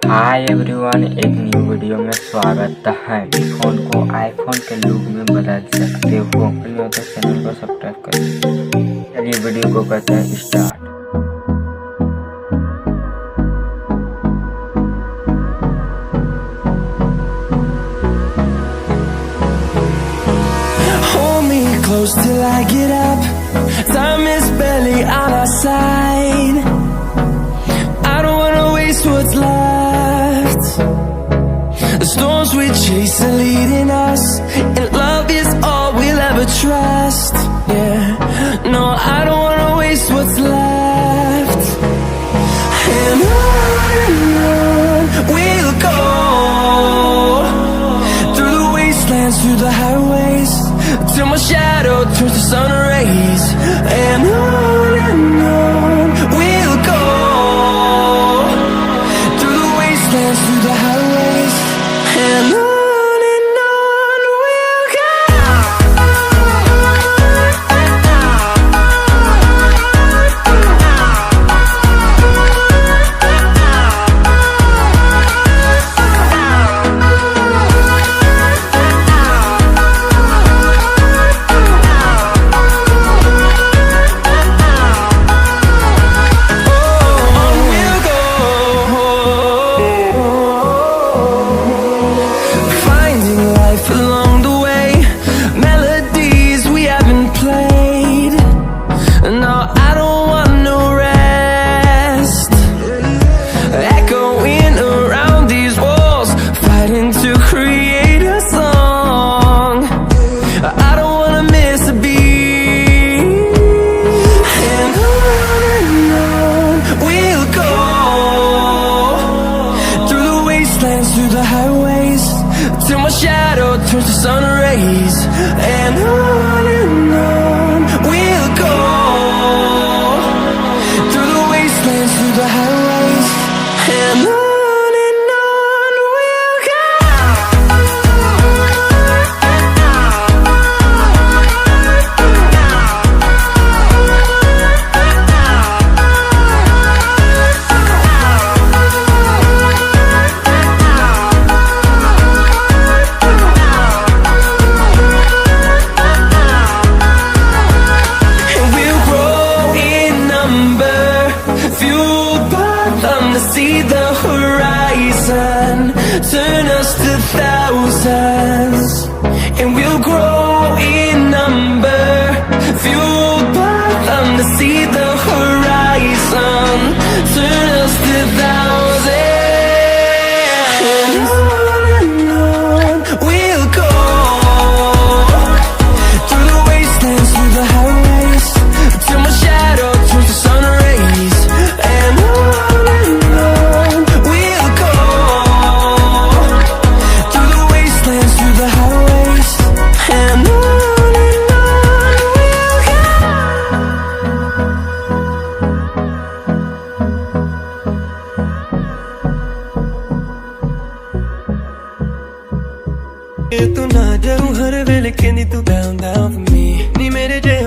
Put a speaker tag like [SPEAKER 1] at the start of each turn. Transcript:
[SPEAKER 1] Hi everyone, एक new video में स्वागत है। फोन को आईफोन के लुक में बदल सकते हो। तो चैनल को सब्सक्राइब करें। चलिए वीडियो को करते हैं start.
[SPEAKER 2] Close till I get up. Time is barely on our side. I don't wanna waste what's left. The storms we chase are leading us, and love is all we'll ever trust. Yeah, no, I don't wanna waste what's left. And on we'll go, through the wastelands, through the highways, till my shadow turns to sun rays. And on we'll go, through the wastelands, through the highways. And on we'll go. Along the way, melodies we haven't played. No, I don't want no rest. Echoing around these walls, fighting to create a song. I don't wanna miss a beat. And on we'll go, through the wastelands, through the highways, till my shadow turns to sun rays. And on we'll go, through the wastelands, through the highways. And on we'll go. See the horizon, turn us to thousands, and we'll grow in number, fueled by them to see the horizon, turn us to thousands. And on we'll go, through the wastelands, through the highways, till my shadow turns to sun rays. And तू ना जाऊं हर वेले कहनी तू down down for me नी मेरे जे